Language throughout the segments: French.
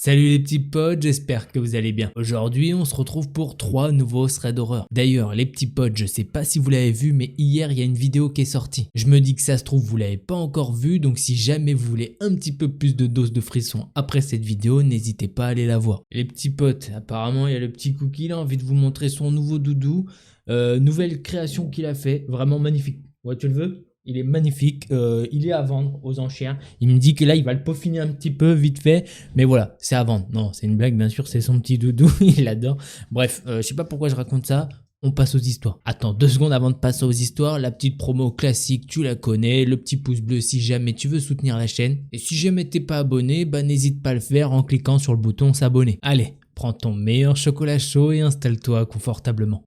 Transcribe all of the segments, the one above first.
Salut les petits potes, j'espère que vous allez bien. Aujourd'hui, on se retrouve pour 3 nouveaux threads d'horreur. D'ailleurs, les petits potes, je sais pas si vous l'avez vu, mais hier, il y a une vidéo qui est sortie. Je me dis que ça se trouve, vous l'avez pas encore vue, donc si jamais vous voulez un petit peu plus de dose de frisson après cette vidéo, n'hésitez pas à aller la voir. Les petits potes, apparemment, il y a le petit Cookie, il a envie de vous montrer son nouveau doudou. Nouvelle création qu'il a fait, vraiment magnifique. Ouais, tu le veux ? Il est magnifique, il est à vendre aux enchères. Il me dit que là il va le peaufiner un petit peu vite fait, mais voilà, c'est à vendre. Non, c'est une blague bien sûr, c'est son petit doudou, il l'adore. Bref, je sais pas pourquoi je raconte ça. On passe aux histoires. Attends 2 secondes avant de passer aux histoires, la petite promo classique, tu la connais, le petit pouce bleu si jamais tu veux soutenir la chaîne. Et si jamais t'es pas abonné, bah n'hésite pas à le faire en cliquant sur le bouton s'abonner. Allez, prends ton meilleur chocolat chaud et installe-toi confortablement.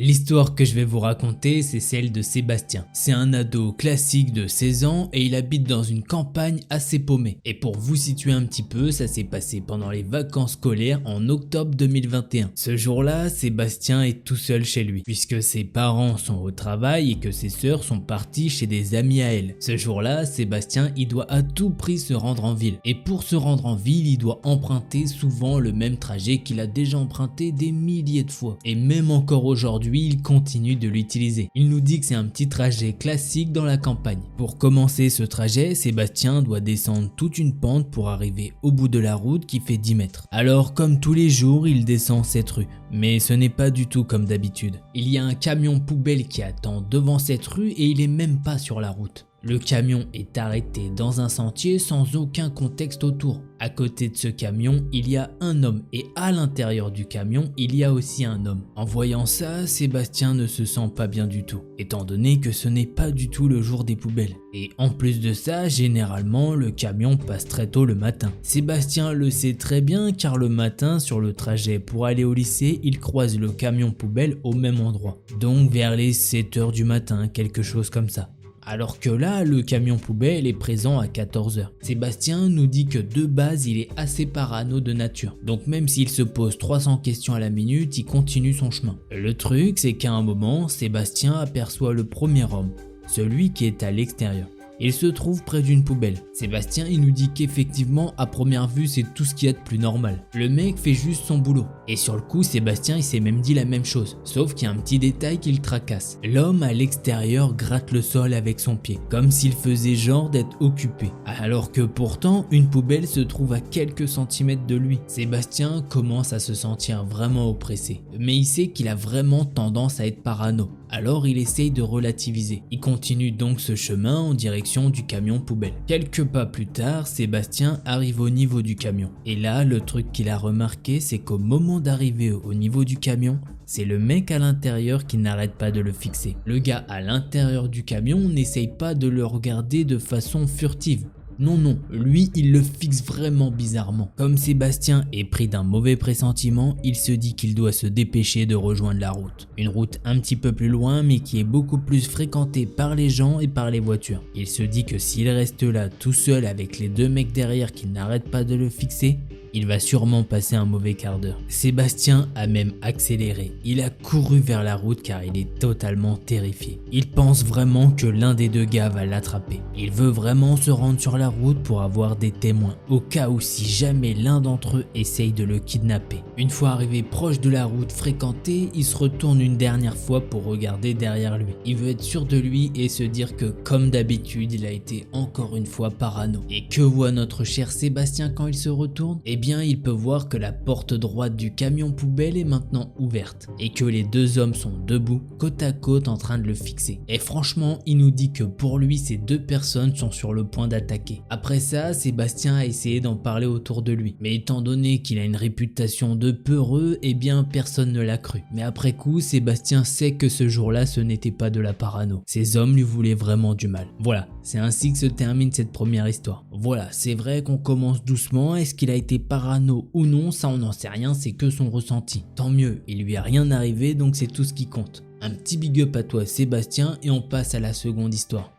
L'histoire que je vais vous raconter, c'est celle de Sébastien. C'est un ado classique de 16 ans et il habite dans une campagne assez paumée. Et pour vous situer un petit peu, ça s'est passé pendant les vacances scolaires en octobre 2021. Ce jour-là, Sébastien est tout seul chez lui, puisque ses parents sont au travail et que ses sœurs sont parties chez des amis à elle. Ce jour-là, Sébastien, il doit à tout prix se rendre en ville. Et pour se rendre en ville, il doit emprunter souvent le même trajet qu'il a déjà emprunté des milliers de fois. Et même encore aujourd'hui, il continue de l'utiliser. Il nous dit que c'est un petit trajet classique dans la campagne. Pour commencer ce trajet, Sébastien doit descendre toute une pente pour arriver au bout de la route qui fait 10 mètres. Alors comme tous les jours, il descend cette rue. Mais ce n'est pas du tout comme d'habitude. Il y a un camion poubelle qui attend devant cette rue et il est même pas sur la route. Le camion est arrêté dans un sentier sans aucun contexte autour. À côté de ce camion, il y a un homme et à l'intérieur du camion, il y a aussi un homme. En voyant ça, Sébastien ne se sent pas bien du tout, étant donné que ce n'est pas du tout le jour des poubelles. Et en plus de ça, généralement, le camion passe très tôt le matin. Sébastien le sait très bien car le matin, sur le trajet pour aller au lycée, il croise le camion poubelle au même endroit. Donc vers les 7 h du matin, quelque chose comme ça. Alors que là, le camion poubelle est présent à 14 h. Sébastien nous dit que de base, il est assez parano de nature. Donc même s'il se pose 300 questions à la minute, il continue son chemin. Le truc, c'est qu'à un moment, Sébastien aperçoit le premier homme, celui qui est à l'extérieur. Il se trouve près d'une poubelle. Sébastien, il nous dit qu'effectivement, à première vue, c'est tout ce qu'il y a de plus normal. Le mec fait juste son boulot. Et sur le coup, Sébastien, il s'est même dit la même chose. Sauf qu'il y a un petit détail qui le tracasse. L'homme à l'extérieur gratte le sol avec son pied, comme s'il faisait genre d'être occupé. Alors que pourtant, une poubelle se trouve à quelques centimètres de lui. Sébastien commence à se sentir vraiment oppressé. Mais il sait qu'il a vraiment tendance à être parano. Alors il essaye de relativiser. Il continue donc ce chemin en direction du camion poubelle. Quelques pas plus tard, Sébastien arrive au niveau du camion. Et là, le truc qu'il a remarqué, c'est qu'au moment d'arriver au niveau du camion, c'est le mec à l'intérieur qui n'arrête pas de le fixer. Le gars à l'intérieur du camion n'essaye pas de le regarder de façon furtive. Non, lui il le fixe vraiment bizarrement. Comme Sébastien est pris d'un mauvais pressentiment, il se dit qu'il doit se dépêcher de rejoindre la route. Une route un petit peu plus loin mais qui est beaucoup plus fréquentée par les gens et par les voitures. Il se dit que s'il reste là tout seul avec les 2 mecs derrière qui n'arrêtent pas de le fixer, il va sûrement passer un mauvais quart d'heure. Sébastien a même accéléré. Il a couru vers la route car il est totalement terrifié. Il pense vraiment que l'un des 2 gars va l'attraper. Il veut vraiment se rendre sur la route pour avoir des témoins, au cas où si jamais l'un d'entre eux essaye de le kidnapper. Une fois arrivé proche de la route fréquentée, il se retourne une dernière fois pour regarder derrière lui. Il veut être sûr de lui et se dire que comme d'habitude, il a été encore une fois parano. Et que voit notre cher Sébastien quand il se retourne ? Eh bien, il peut voir que la porte droite du camion poubelle est maintenant ouverte et que les 2 hommes sont debout, côte à côte en train de le fixer. Et franchement, il nous dit que pour lui, ces 2 personnes sont sur le point d'attaquer. Après ça, Sébastien a essayé d'en parler autour de lui, mais étant donné qu'il a une réputation de peureux, eh bien personne ne l'a cru. Mais après coup, Sébastien sait que ce jour-là, ce n'était pas de la parano. Ces hommes lui voulaient vraiment du mal. Voilà, c'est ainsi que se termine cette première histoire. Voilà, c'est vrai qu'on commence doucement. Est-ce qu'il a été parano ou non, ça on n'en sait rien, c'est que son ressenti. Tant mieux, il lui a rien arrivé donc c'est tout ce qui compte. Un petit big up à toi Sébastien et on passe à la seconde histoire.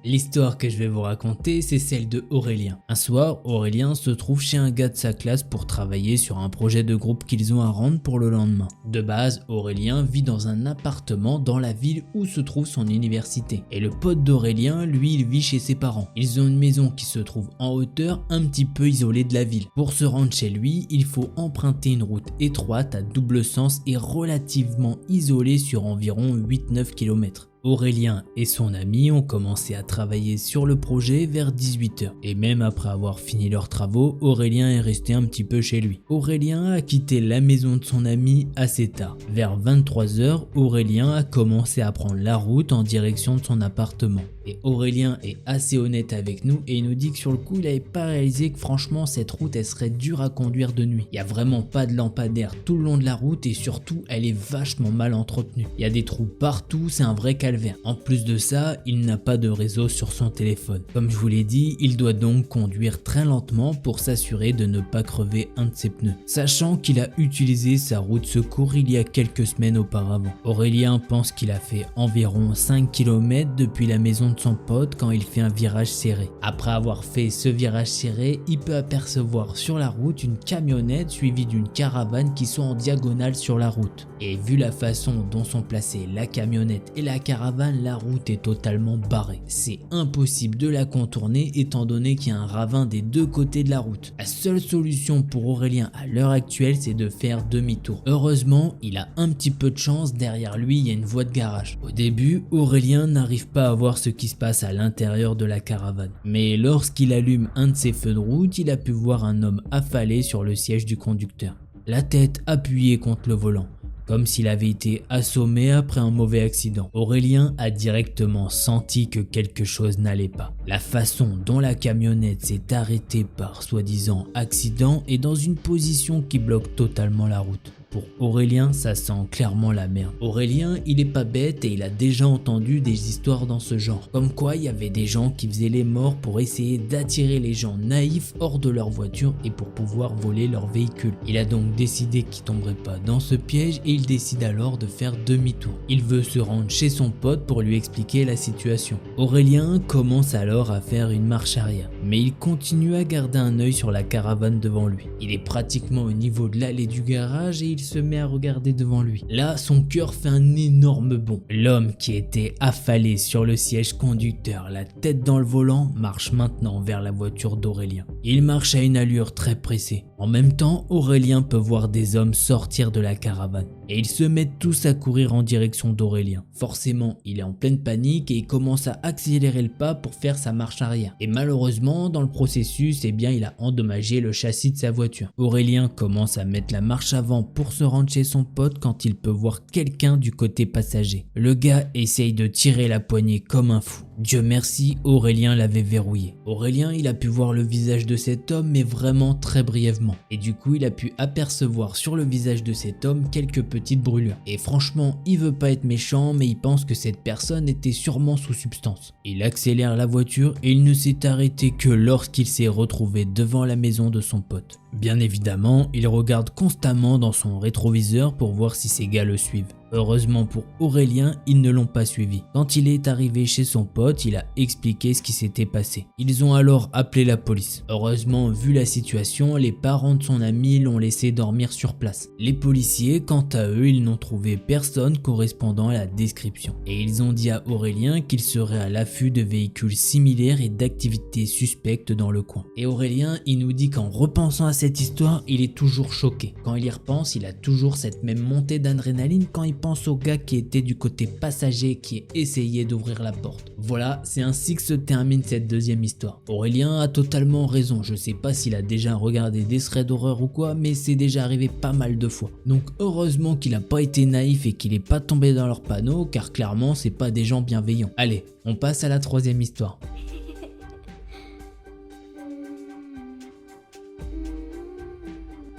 L'histoire que je vais vous raconter, c'est celle de Aurélien. Un soir, Aurélien se trouve chez un gars de sa classe pour travailler sur un projet de groupe qu'ils ont à rendre pour le lendemain. De base, Aurélien vit dans un appartement dans la ville où se trouve son université. Et le pote d'Aurélien, lui, il vit chez ses parents. Ils ont une maison qui se trouve en hauteur, un petit peu isolée de la ville. Pour se rendre chez lui, il faut emprunter une route étroite à double sens et relativement isolée sur environ 8-9 km. Aurélien et son ami ont commencé à travailler sur le projet vers 18 h. Et même après avoir fini leurs travaux, Aurélien est resté un petit peu chez lui. Aurélien a quitté la maison de son ami assez tard. Vers 23 h, Aurélien a commencé à prendre la route en direction de son appartement. Et Aurélien est assez honnête avec nous et il nous dit que sur le coup il n'avait pas réalisé que franchement cette route elle serait dure à conduire de nuit. Il n'y a vraiment pas de lampadaire tout le long de la route et surtout elle est vachement mal entretenue. Il y a des trous partout, c'est un vrai calvaire. En plus de ça, il n'a pas de réseau sur son téléphone. Comme je vous l'ai dit, il doit donc conduire très lentement pour s'assurer de ne pas crever un de ses pneus. Sachant qu'il a utilisé sa roue de secours il y a quelques semaines auparavant. Aurélien pense qu'il a fait environ 5 km depuis la maison de son pote quand il fait un virage serré. Après avoir fait ce virage serré, il peut apercevoir sur la route une camionnette suivie d'une caravane qui sont en diagonale sur la route. Et vu la façon dont sont placées la camionnette et la caravane, la route est totalement barrée. C'est impossible de la contourner étant donné qu'il y a un ravin des deux côtés de la route. La seule solution pour Aurélien à l'heure actuelle, c'est de faire demi-tour. Heureusement, il a un petit peu de chance, derrière lui il y a une voie de garage. Au début, Aurélien n'arrive pas à voir ce qui se passe à l'intérieur de la caravane. Mais lorsqu'il allume un de ses feux de route, il a pu voir un homme affalé sur le siège du conducteur, la tête appuyée contre le volant, comme s'il avait été assommé après un mauvais accident. Aurélien a directement senti que quelque chose n'allait pas. La façon dont la camionnette s'est arrêtée par soi-disant accident est dans une position qui bloque totalement la route. Pour Aurélien, ça sent clairement la merde. Aurélien, il est pas bête et il a déjà entendu des histoires dans ce genre. Comme quoi, il y avait des gens qui faisaient les morts pour essayer d'attirer les gens naïfs hors de leur voiture et pour pouvoir voler leur véhicule. Il a donc décidé qu'il tomberait pas dans ce piège et il décide alors de faire demi-tour. Il veut se rendre chez son pote pour lui expliquer la situation. Aurélien commence alors à faire une marche arrière, mais il continue à garder un œil sur la caravane devant lui. Il est pratiquement au niveau de l'allée du garage et il se met à regarder devant lui. Là, son cœur fait un énorme bond. L'homme qui était affalé sur le siège conducteur, la tête dans le volant, marche maintenant vers la voiture d'Aurélien. Il marche à une allure très pressée. En même temps, Aurélien peut voir des hommes sortir de la caravane et ils se mettent tous à courir en direction d'Aurélien. Forcément, il est en pleine panique et il commence à accélérer le pas pour faire sa marche arrière. Et malheureusement, dans le processus, il a endommagé le châssis de sa voiture. Aurélien commence à mettre la marche avant pour se rendre chez son pote quand il peut voir quelqu'un du côté passager. Le gars essaye de tirer la poignée comme un fou. Dieu merci, Aurélien l'avait verrouillé. Aurélien, il a pu voir le visage de cet homme mais vraiment très brièvement. Et du coup, il a pu apercevoir sur le visage de cet homme quelques petites brûlures. Et franchement, il veut pas être méchant mais il pense que cette personne était sûrement sous substance. Il accélère la voiture et il ne s'est arrêté que lorsqu'il s'est retrouvé devant la maison de son pote. Bien évidemment, il regarde constamment dans son rétroviseur pour voir si ses gars le suivent. Heureusement pour Aurélien, ils ne l'ont pas suivi. Quand il est arrivé chez son pote, il a expliqué ce qui s'était passé. Ils ont alors appelé la police. Heureusement, vu la situation, les parents de son ami l'ont laissé dormir sur place. Les policiers, quant à eux, ils n'ont trouvé personne correspondant à la description. Et ils ont dit à Aurélien qu'il serait à l'affût de véhicules similaires et d'activités suspectes dans le coin. Et Aurélien, il nous dit qu'en repensant à cette histoire, il est toujours choqué. Quand il y repense, il a toujours cette même montée d'adrénaline quand il pense au gars qui était du côté passager qui essayait d'ouvrir la porte. Voilà, c'est ainsi que se termine cette deuxième histoire. Aurélien a totalement raison, je sais pas s'il a déjà regardé des threads d'horreur ou quoi, mais c'est déjà arrivé pas mal de fois. Donc heureusement qu'il a pas été naïf et qu'il est pas tombé dans leur panneau, car clairement c'est pas des gens bienveillants. Allez, on passe à la troisième histoire.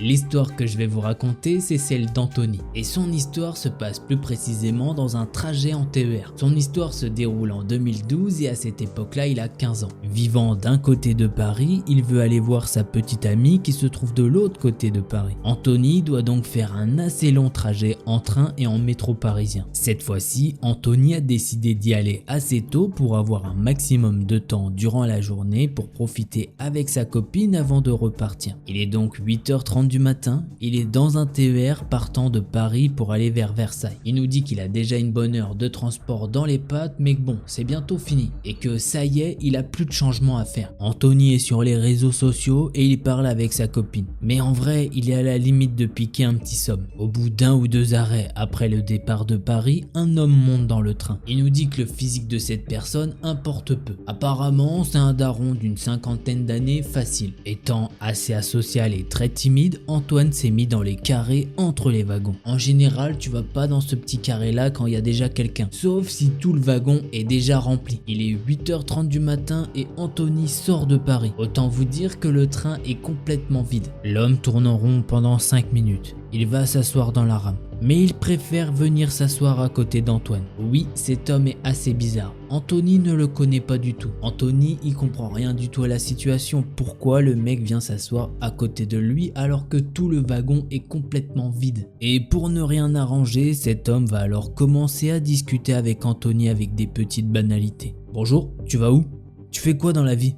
L'histoire que je vais vous raconter, c'est celle d'Anthony. Et son histoire se passe plus précisément dans un trajet en TER. Son histoire se déroule en 2012 et à cette époque-là, il a 15 ans. Vivant d'un côté de Paris, il veut aller voir sa petite amie qui se trouve de l'autre côté de Paris. Anthony doit donc faire un assez long trajet en train et en métro parisien. Cette fois-ci, Anthony a décidé d'y aller assez tôt pour avoir un maximum de temps durant la journée pour profiter avec sa copine avant de repartir. Il est donc 8h30 du matin, il est dans un TER partant de Paris pour aller vers Versailles. Il nous dit qu'il a déjà une bonne heure de transport dans les pattes, mais que bon, c'est bientôt fini et que ça y est, il a plus de changement à faire. Anthony est sur les réseaux sociaux et il parle avec sa copine. Mais en vrai, il est à la limite de piquer un petit somme. Au bout d'un ou deux arrêts après le départ de Paris, un homme monte dans le train. Il nous dit que le physique de cette personne importe peu. Apparemment, c'est un daron d'une cinquantaine d'années facile. Étant assez asocial et très timide, Antoine s'est mis dans les carrés entre les wagons. En général, tu vas pas dans ce petit carré là quand il y a déjà quelqu'un, sauf si tout le wagon est déjà rempli. Il est 8h30 du matin et Anthony sort de Paris. Autant vous dire que le train est complètement vide. L'homme tourne en rond pendant 5 minutes. Il va s'asseoir dans la rame. Mais il préfère venir s'asseoir à côté d'Antoine. Oui, cet homme est assez bizarre. Anthony ne le connaît pas du tout. Anthony, il comprend rien du tout à la situation. Pourquoi le mec vient s'asseoir à côté de lui alors que tout le wagon est complètement vide? Et pour ne rien arranger, cet homme va alors commencer à discuter avec Anthony avec des petites banalités. Bonjour, tu vas où? Tu fais quoi dans la vie?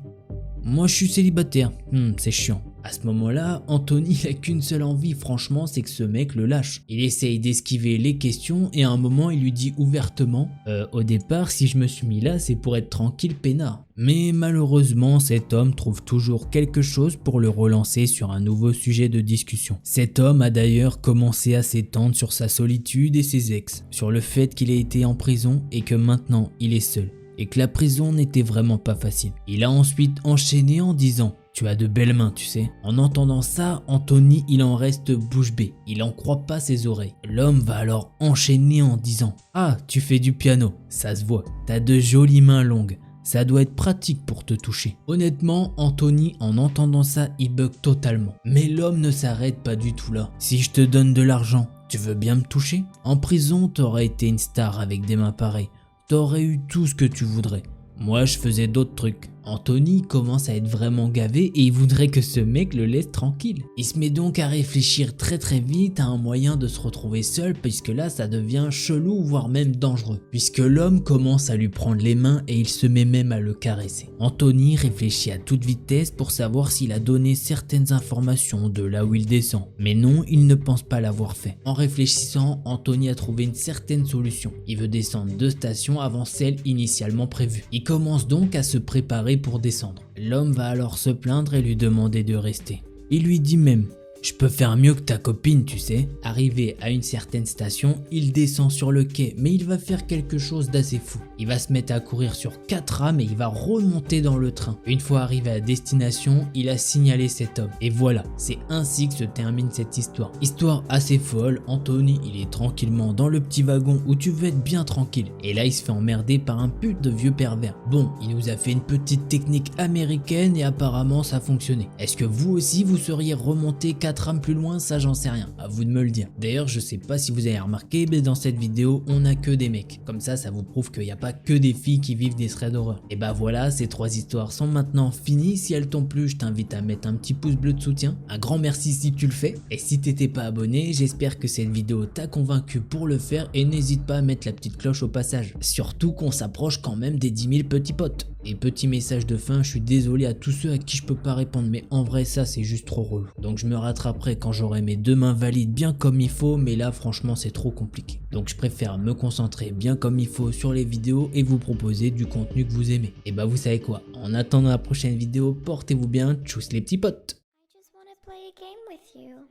Moi je suis célibataire. C'est chiant. À ce moment-là, Anthony n'a qu'une seule envie, franchement, c'est que ce mec le lâche. Il essaye d'esquiver les questions et à un moment, il lui dit ouvertement au départ, si je me suis mis là, c'est pour être tranquille, peinard. Mais malheureusement, cet homme trouve toujours quelque chose pour le relancer sur un nouveau sujet de discussion. Cet homme a d'ailleurs commencé à s'étendre sur sa solitude et ses ex, sur le fait qu'il ait été en prison et que maintenant, il est seul. Et que la prison n'était vraiment pas facile. Il a ensuite enchaîné en disant « Tu as de belles mains, tu sais ». En entendant ça, Anthony, il en reste bouche bée. Il en croit pas ses oreilles. L'homme va alors enchaîner en disant « Ah, tu fais du piano, ça se voit. T'as de jolies mains longues. Ça doit être pratique pour te toucher ». Honnêtement, Anthony, en entendant ça, il bug totalement. Mais l'homme ne s'arrête pas du tout là. « Si je te donne de l'argent, tu veux bien me toucher ? En prison, t'aurais été une star avec des mains pareilles. T'aurais eu tout ce que tu voudrais. Moi, je faisais d'autres trucs. » Anthony commence à être vraiment gavé et il voudrait que ce mec le laisse tranquille. Il se met donc à réfléchir très vite à un moyen de se retrouver seul puisque là ça devient chelou voire même dangereux. Puisque l'homme commence à lui prendre les mains et il se met même à le caresser. Anthony réfléchit à toute vitesse pour savoir s'il a donné certaines informations de là où il descend. Mais non, il ne pense pas l'avoir fait. En réfléchissant, Anthony a trouvé une certaine solution. Il veut descendre 2 stations avant celle initialement prévue. Il commence donc à se préparer pour descendre. L'homme va alors se plaindre et lui demander de rester. Il lui dit même « Je peux faire mieux que ta copine, tu sais ». Arrivé à une certaine station, il descend sur le quai, mais il va faire quelque chose d'assez fou. Il va se mettre à courir sur 4 rames et il va remonter dans le train. Une fois arrivé à destination, il a signalé cet homme. Et voilà, c'est ainsi que se termine cette histoire. Histoire assez folle, Anthony, il est tranquillement dans le petit wagon où tu veux être bien tranquille. Et là, il se fait emmerder par un pute de vieux pervers. Bon, il nous a fait une petite technique américaine et apparemment ça fonctionnait. Est-ce que vous aussi, vous seriez remonté 4 rames plus loin? Ça, j'en sais rien. À vous de me le dire. D'ailleurs, je sais pas si vous avez remarqué, mais dans cette vidéo, on a que des mecs. Comme ça vous prouve qu'il n'y a pas que des filles qui vivent des threads d'horreur. Et bah voilà, ces 3 histoires sont maintenant finies. Si elles t'ont plu, je t'invite à mettre un petit pouce bleu de soutien. Un grand merci si tu le fais. Et si t'étais pas abonné, j'espère que cette vidéo t'a convaincu pour le faire et n'hésite pas à mettre la petite cloche au passage. Surtout qu'on s'approche quand même des 10 000 petits potes. Et petit message de fin, je suis désolé à tous ceux à qui je peux pas répondre, mais en vrai ça c'est juste trop relou. Donc je me rattraperai quand j'aurai mes 2 mains valides bien comme il faut, mais là franchement c'est trop compliqué. Donc je préfère me concentrer bien comme il faut sur les vidéos et vous proposer du contenu que vous aimez. Et bah vous savez quoi, en attendant la prochaine vidéo, portez-vous bien, tchuss les petits potes. I just want to play a game with you.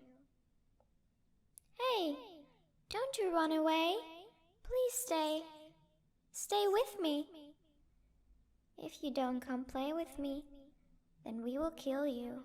Hey, don't you run away. Please stay. Stay with me. If you don't come play with me, then we will kill you.